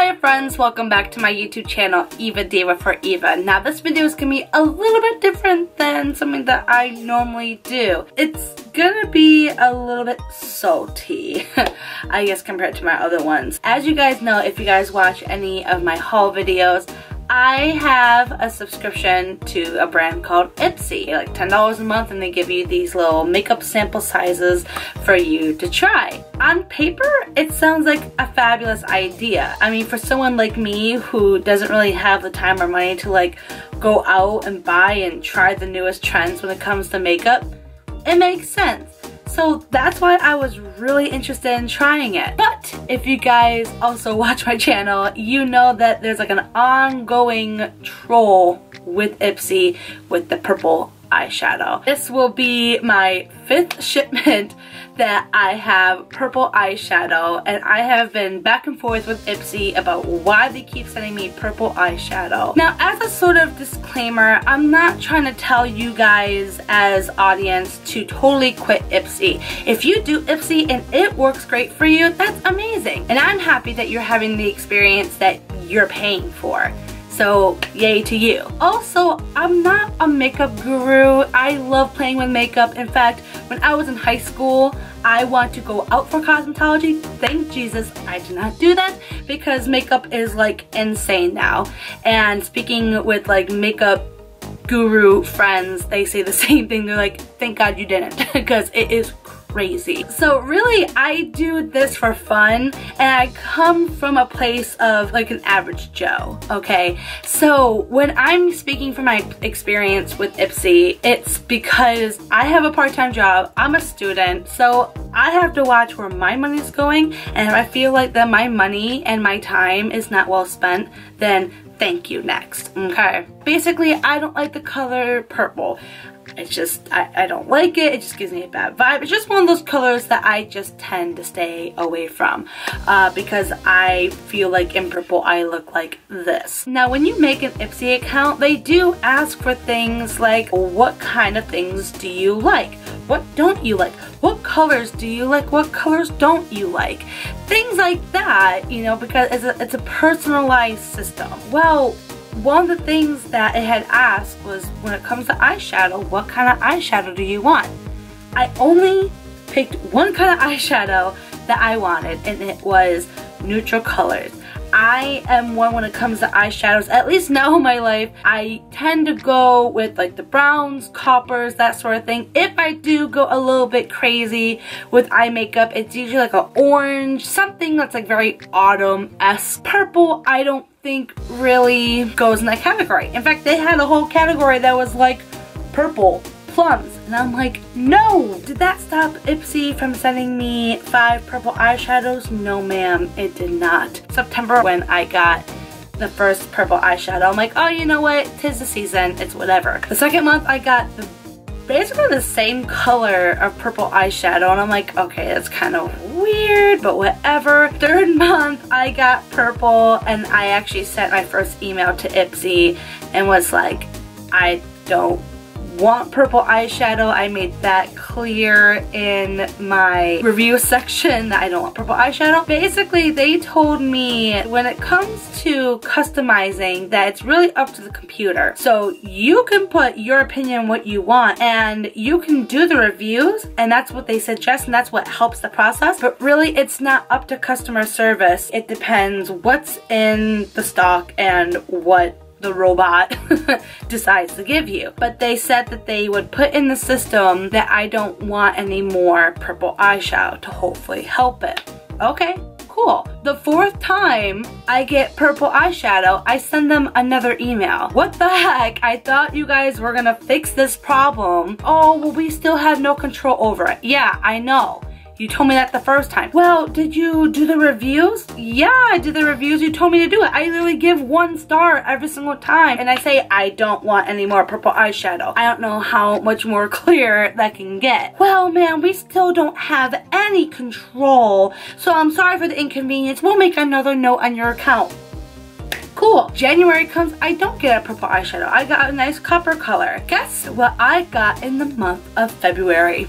Hi friends, welcome back to my YouTube channel, Eva Diva for Eva. Now this video is going to be a little bit different than something that I normally do. It's gonna be a little bit salty, I guess, compared to my other ones. As you guys know, if you guys watch any of my haul videos, I have a subscription to a brand called Ipsy, like $10 a month, and they give you these little makeup sample sizes for you to try. On paper, it sounds like a fabulous idea. I mean, for someone like me who doesn't really have the time or money to like go out and buy and try the newest trends when it comes to makeup, it makes sense. So that's why I was really interested in trying it. But if you guys also watch my channel, you know that there's like an ongoing troll with Ipsy with the purple eyeshadow. This will be my 5th shipment that I have purple eyeshadow, and I have been back and forth with Ipsy about why they keep sending me purple eyeshadow. Now, as a sort of disclaimer, I'm not trying to tell you guys as audience to totally quit Ipsy. If you do Ipsy and it works great for you, that's amazing. And I'm happy that you're having the experience that you're paying for. So yay to you. Also, I'm not a makeup guru. I love playing with makeup. In fact, when I was in high school, I wanted to go out for cosmetology. Thank Jesus I did not do that because makeup is like insane now. And speaking with like makeup guru friends, they say the same thing. They're like, thank God you didn't because it is crazy. So really, I do this for fun, and I come from a place of like an average Joe, okay? So when I'm speaking from my experience with Ipsy, it's because I have a part-time job, I'm a student, so I have to watch where my money's going, and if I feel like that my money and my time is not well spent, then thank you, next, okay? Basically, I don't like the color purple. It's just, I don't like it. It just gives me a bad vibe. It's just one of those colors that I just tend to stay away from because I feel like in purple I look like this. Now when you make an Ipsy account, they do ask for things like, what kind of things do you like? What don't you like? What colors do you like? What colors don't you like? Things like that, you know, because it's a personalized system. Well, one of the things that it had asked was, when it comes to eyeshadow, what kind of eyeshadow do you want? I only picked one kind of eyeshadow that I wanted, and it was neutral colors. I am one when it comes to eyeshadows, at least now in my life, I tend to go with like the browns, coppers, that sort of thing. If I do go a little bit crazy with eye makeup, it's usually like an orange, something that's like very autumn-esque. Purple, I don't think really goes in that category. In fact, they had a whole category that was like purple plums, and I'm like, no! Did that stop Ipsy from sending me 5 purple eyeshadows? No ma'am, it did not. September, when I got the first purple eyeshadow, I'm like, oh, you know what, 'tis the season, it's whatever. The second month I got basically the same color of purple eyeshadow, and I'm like, okay, that's kind of weird, but whatever. Third month I got purple, and I actually sent my first email to Ipsy and was like, I don't want purple eyeshadow. I made that clear in my review section that I don't want purple eyeshadow. Basically, they told me when it comes to customizing that it's really up to the computer. So you can put your opinion what you want, and you can do the reviews, and that's what they suggest, and that's what helps the process. But really, it's not up to customer service. It depends what's in the stock and what the robot decides to give you. But they said that they would put in the system that I don't want any more purple eyeshadow to hopefully help it. Okay, cool. The 4th time I get purple eyeshadow, I send them another email. What the heck? I thought you guys were gonna fix this problem. Oh, well, we still have no control over it. Yeah, I know. You told me that the first time. Well, did you do the reviews? Yeah, I did the reviews. You told me to do it. I literally give 1 star every single time. And I say, I don't want any more purple eyeshadow. I don't know how much more clear that can get. Well, man, we still don't have any control. So I'm sorry for the inconvenience. We'll make another note on your account. Cool. January comes, I don't get a purple eyeshadow. I got a nice copper color. Guess what I got in the month of February?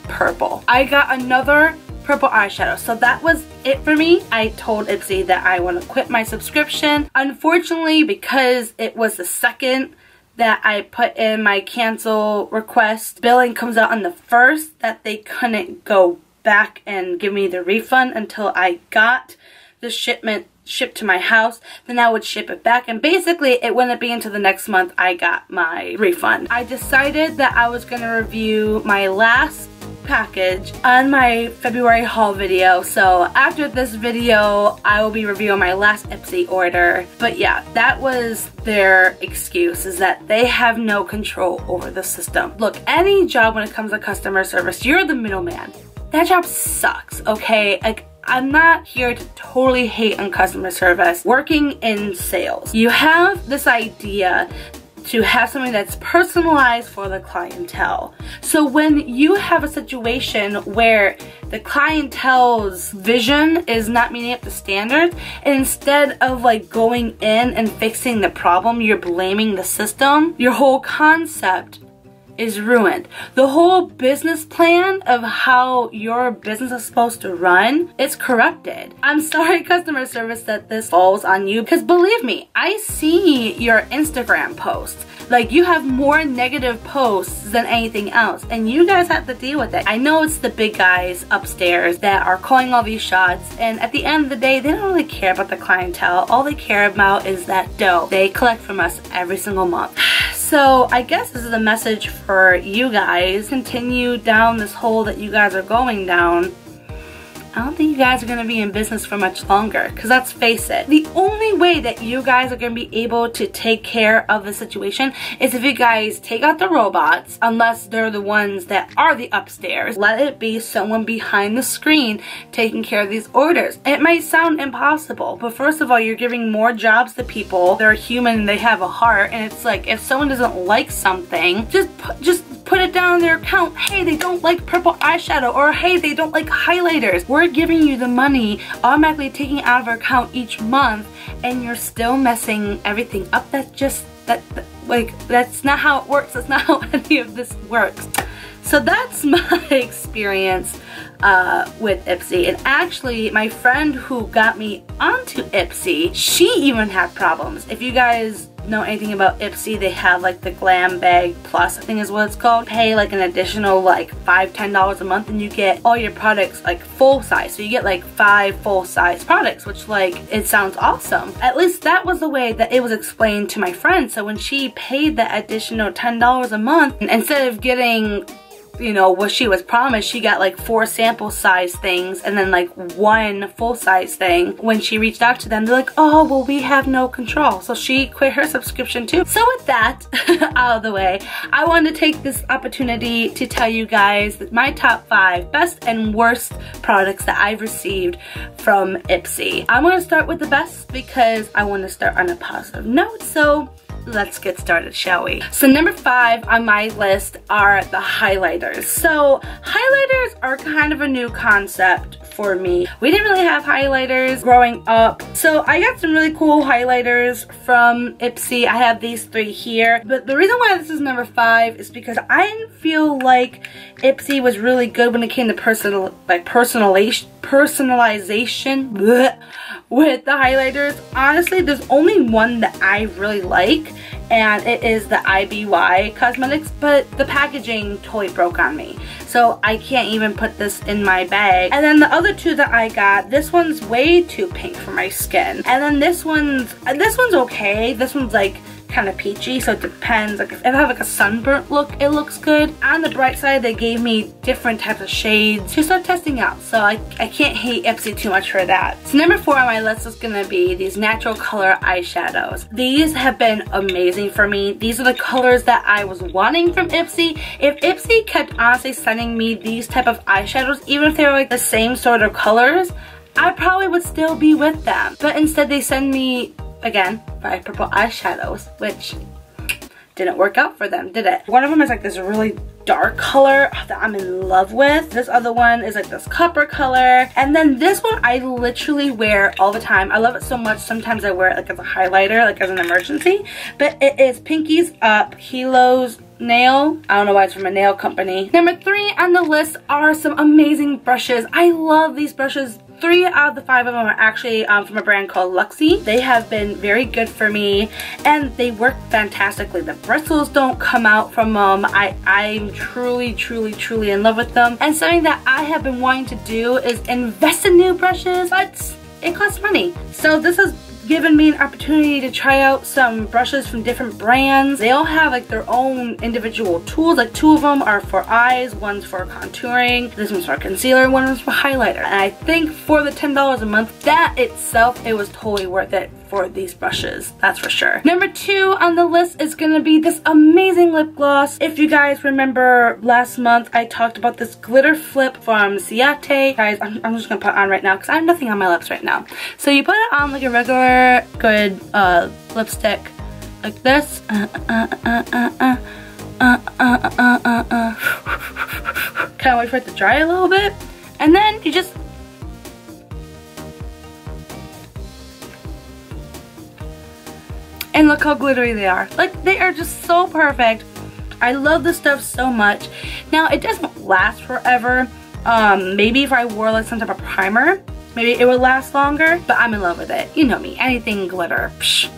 Purple. I got another purple eyeshadow. So that was it for me. I told Ipsy that I want to quit my subscription. Unfortunately, because it was the second that I put in my cancel request, billing comes out on the 1st, that they couldn't go back and give me the refund until I got the shipment shipped to my house. Then I would ship it back, and basically it wouldn't be until the next month I got my refund. I decided that I was going to review my last package on my February haul video. So after this video, I will be reviewing my last Ipsy order. But yeah, that was their excuse, is that they have no control over the system. Look, any job when it comes to customer service, you're the middleman. That job sucks, okay? Like, I'm not here to totally hate on customer service. Working in sales, you have this idea to have something that's personalized for the clientele. So when you have a situation where the clientele's vision is not meeting up to standards, and instead of like going in and fixing the problem, you're blaming the system, your whole concept is ruined. The whole business plan of how your business is supposed to run, it's corrupted. I'm sorry, customer service, that this falls on you, because believe me, I see your Instagram posts. Like, you have more negative posts than anything else, and you guys have to deal with it. I know it's the big guys upstairs that are calling all these shots, and at the end of the day, they don't really care about the clientele. All they care about is that dough they collect from us every single month. So I guess this is a message for you guys. Continue down this hole that you guys are going down. I don't think you guys are going to be in business for much longer, because let's face it, the only way that you guys are going to be able to take care of the situation is if you guys take out the robots, unless they're the ones that are the upstairs. Let it be someone behind the screen taking care of these orders. It might sound impossible, but first of all, you're giving more jobs to people. They're human, they have a heart, and it's like, if someone doesn't like something, just put it down on their account. Hey, they don't like purple eyeshadow, or hey, they don't like highlighters. We're giving you the money, automatically taking it out of our account each month, and you're still messing everything up. That's not how it works. That's not how any of this works. So that's my experience with Ipsy. And actually, my friend who got me onto Ipsy, she even had problems. If you guys know anything about Ipsy, they have like the Glam Bag Plus, I think is what it's called. Pay like an additional like $5–10 a month, and you get all your products like full size. So you get like 5 full size products, which, like, it sounds awesome. At least that was the way that it was explained to my friend. So when she paid that additional $10 a month, instead of getting, you know, what she was promised, she got like 4 sample size things and then like 1 full size thing. When she reached out to them, they're like, oh, well, we have no control. So she quit her subscription too. So with that out of the way, I wanted to take this opportunity to tell you guys my top 5 best and worst products that I've received from Ipsy. I'm going to start with the best because I want to start on a positive note. So let's get started, shall we? So number 5 on my list are the highlighters. So highlighters are kind of a new concept for me. We didn't really have highlighters growing up. So I got some really cool highlighters from Ipsy. I have these 3 here. But the reason why this is number 5 is because I didn't feel like Ipsy was really good when it came to personalization with the highlighters. Honestly, there's only one that I really like, and it is the IBY Cosmetics, but the packaging totally broke on me. So I can't even put this in my bag. And then the other 2 that I got, this one's way too pink for my skin. And then this one's okay. This one's like kind of peachy, so it depends. Like if I have like a sunburnt look, it looks good. On the bright side, they gave me different types of shades to start testing out, so I can't hate Ipsy too much for that. So number 4 on my list is gonna be these natural color eyeshadows. These have been amazing for me. These are the colors that I was wanting from Ipsy. If Ipsy kept honestly sending me these type of eyeshadows, even if they were like the same sort of colors, I probably would still be with them. But instead they send me, again, 5 purple eyeshadows, which didn't work out for them, did it? One of them is like this really dark color that I'm in love with. This other one is like this copper color. And then this one I literally wear all the time. I love it so much, sometimes I wear it like as a highlighter, like as an emergency. But it is Pinkies Up Kilos nail. I don't know why it's from a nail company. Number 3 on the list are some amazing brushes. I love these brushes. 3 out of the 5 of them are actually from a brand called Luxie. They have been very good for me and they work fantastically. The bristles don't come out from them. I'm truly in love with them. And something that I have been wanting to do is invest in new brushes, but it costs money. So this has given me an opportunity to try out some brushes from different brands. They all have like their own individual tools. Like 2 of them are for eyes, one's for contouring, this one's for concealer, one is for highlighter. And I think for the $10 a month, that itself, it was totally worth it for these brushes, that's for sure. Number 2 on the list is gonna be this amazing lip gloss. If you guys remember last month, I talked about this glitter flip from Ciate. Guys, I'm just gonna put it on right now because I have nothing on my lips right now. So you put it on like a regular good lipstick like this. Kind of wait for it to dry a little bit, and then you just and look how glittery they are. Like, they are just so perfect. I love this stuff so much. Now it doesn't last forever. Maybe if I wore like some type of primer, maybe it would last longer, but I'm in love with it. You know me, anything glitter, psh,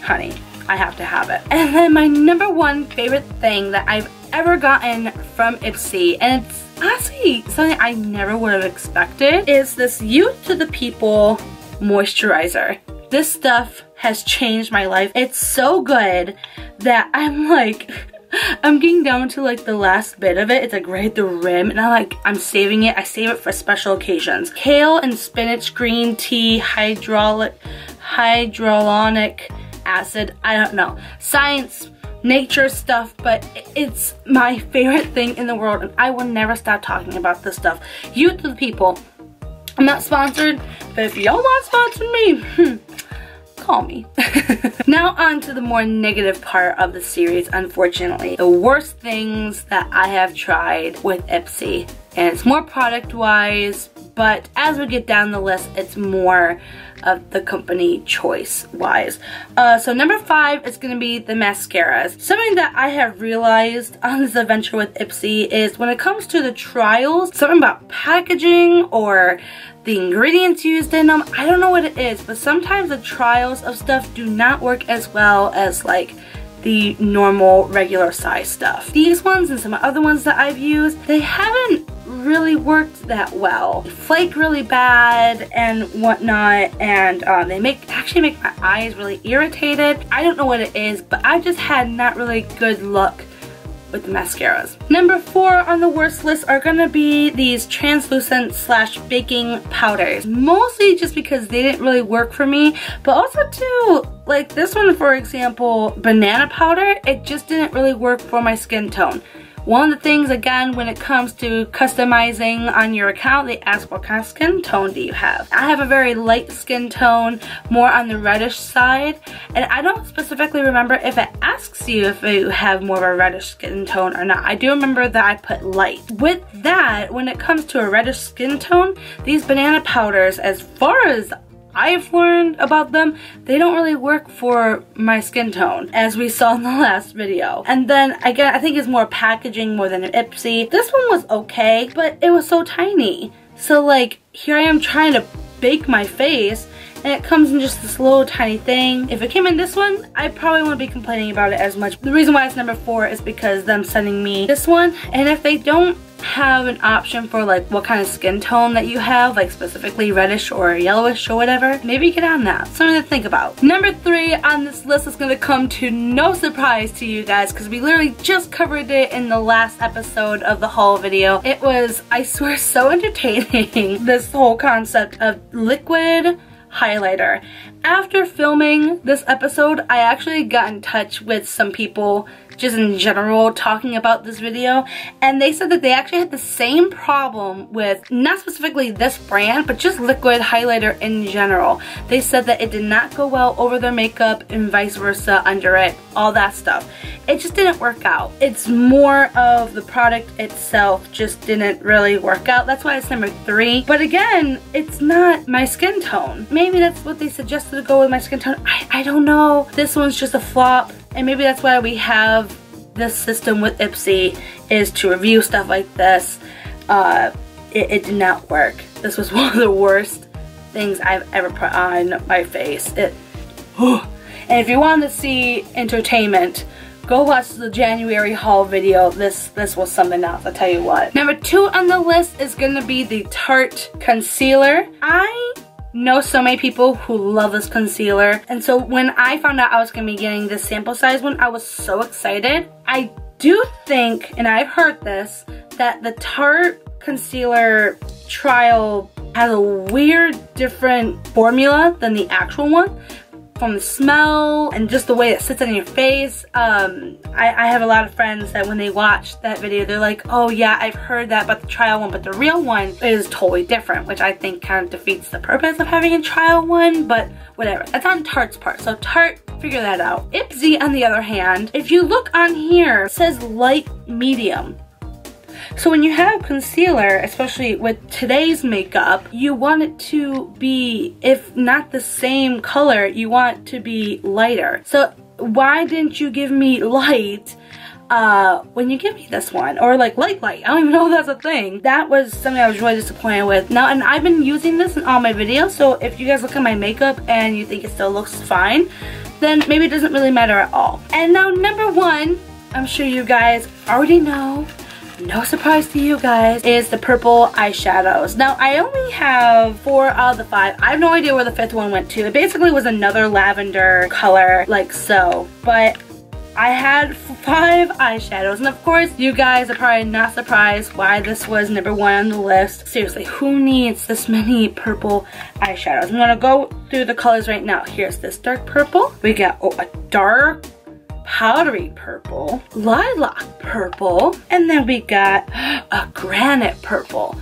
honey, I have to have it. And then my number 1 favorite thing that I've ever gotten from Ipsy, and it's honestly something I never would have expected, is this Youth to the People moisturizer. This stuff has changed my life. It's so good that I'm like, I'm getting down to like the last bit of it. It's like right at the rim, and I'm saving it. I save it for special occasions. Kale and spinach green tea hyaluronic acid. I don't know. Science, nature stuff, but it's my favorite thing in the world, and I will never stop talking about this stuff. Youth to the People. I'm not sponsored, but if y'all want to sponsor me, call me. Now on to the more negative part of the series, unfortunately. The worst things that I have tried with Ipsy. And it's more product wise, but as we get down the list, it's more of the company choice wise. So number 5 is going to be the mascaras. Something that I have realized on this adventure with Ipsy is when it comes to the trials, something about packaging or the ingredients used in them, I don't know what it is, but sometimes the trials of stuff do not work as well as like the normal regular size stuff. These ones and some other ones that I've used, they haven't really worked that well. They flake really bad and whatnot, and they actually make my eyes really irritated. I don't know what it is, but I just had not really good luck with the mascaras. Number 4 on the worst list are gonna be these translucent / baking powders. Mostly just because they didn't really work for me, but also too, like this one for example, banana powder, it just didn't really work for my skin tone. One of the things, again, when it comes to customizing on your account, they ask what kind of skin tone do you have. I have a very light skin tone, more on the reddish side, and I don't specifically remember if it asks you if you have more of a reddish skin tone or not. I do remember that I put light. With that, when it comes to a reddish skin tone, these banana powders, as far as I've learned about them, they don't really work for my skin tone, as we saw in the last video. And then again, I think it's more packaging more than an Ipsy. This one was okay, but it was so tiny. So like, here I am trying to bake my face, and it comes in just this little tiny thing. If it came in this one, I probably wouldn't be complaining about it as much. The reason why it's number 4 is because them sending me this one, and if they don't have an option for like what kind of skin tone that you have, like specifically reddish or yellowish or whatever, maybe get on that. Something to think about. Number 3 on this list is going to come to no surprise to you guys, because we literally just covered it in the last episode of the haul video. It was, I swear, so entertaining. This whole concept of liquid highlighter. After filming this episode, I actually got in touch with some people just in general talking about this video, and they said that they actually had the same problem with, not specifically this brand, but just liquid highlighter in general. They said that it did not go well over their makeup and vice versa under it, all that stuff. It just didn't work out. It's more of the product itself just didn't really work out. That's why it's number 3. But again, it's not my skin tone. Maybe that's what they suggested to go with my skin tone. I don't know. This one's just a flop, and maybe that's why we have this system with Ipsy is to review stuff like this, it did not work. This was one of the worst things I've ever put on my face. And if you want to see entertainment, go watch the January haul video. This was something else, I'll tell you what. Number 2 on the list is gonna be the Tarte concealer. I know so many people who love this concealer, and so when I found out I was gonna be getting this sample size one, I was so excited. I do think, and I've heard this, that the Tarte concealer trial has a weird different formula than the actual one. From the smell and just the way it sits on your face. I have a lot of friends that when they watch that video, they're like, oh yeah, I've heard that about the trial one, but the real one is totally different, which I think kind of defeats the purpose of having a trial one, but whatever. That's on Tarte's part, so Tarte, figure that out. Ipsy, on the other hand, if you look on here, it says light medium. So when you have concealer, especially with today's makeup, you want it to be, if not the same color, you want it to be lighter. So why didn't you give me light when you give me this one? Or like light. I don't even know if that's a thing. That was something I was really disappointed with. Now, and I've been using this in all my videos, so if you guys look at my makeup and you think it still looks fine, then maybe it doesn't really matter at all. And now number 1, I'm sure you guys already know, no surprise to you guys, is the purple eyeshadows. Now, I only have 4 out of the 5. I have no idea where the 5th one went to. It basically was another lavender color, like so. But I had 5 eyeshadows, and of course, you guys are probably not surprised why this was number 1 on the list. Seriously, who needs this many purple eyeshadows? I'm gonna go through the colors right now. Here's this dark purple. We got a dark powdery purple, lilac purple, and then we got a granite purple.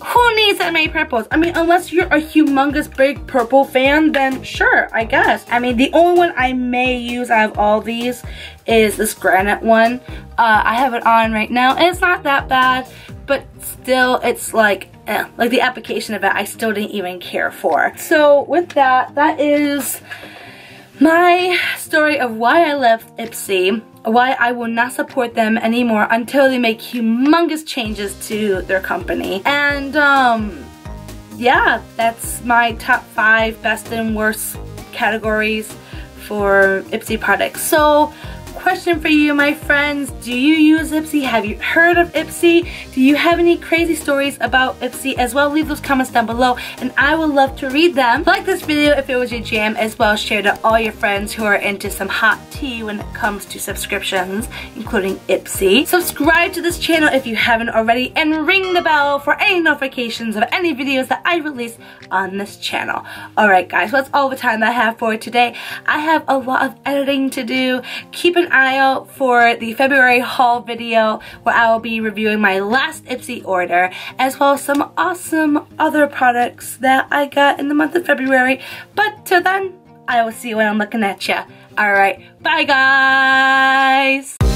Who needs that many purples? I mean, unless you're a humongous big purple fan, then sure, I guess. I mean, the only one I may use out of all these is this granite one. I have it on right now, and it's not that bad, but still, it's like the application of it, I still didn't even care for. So with that, that is my story of why I left Ipsy, why I will not support them anymore until they make humongous changes to their company. And yeah, that's my top 5 best and worst categories for Ipsy products. So, question for you, my friends, do you use Ipsy? Have you heard of Ipsy? Do you have any crazy stories about Ipsy as well? Leave those comments down below and I would love to read them. Like this video if it was your jam, as well share to all your friends who are into some hot tea when it comes to subscriptions, including Ipsy. Subscribe to this channel if you haven't already and ring the bell for any notifications of any videos that I release on this channel. Alright guys, so that's all the time that I have for today. I have a lot of editing to do. Keep an eye out for the February haul video where I will be reviewing my last Ipsy order, as well as some awesome other products that I got in the month of February. But till then, I will see you when I'm looking at ya. Alright, bye guys!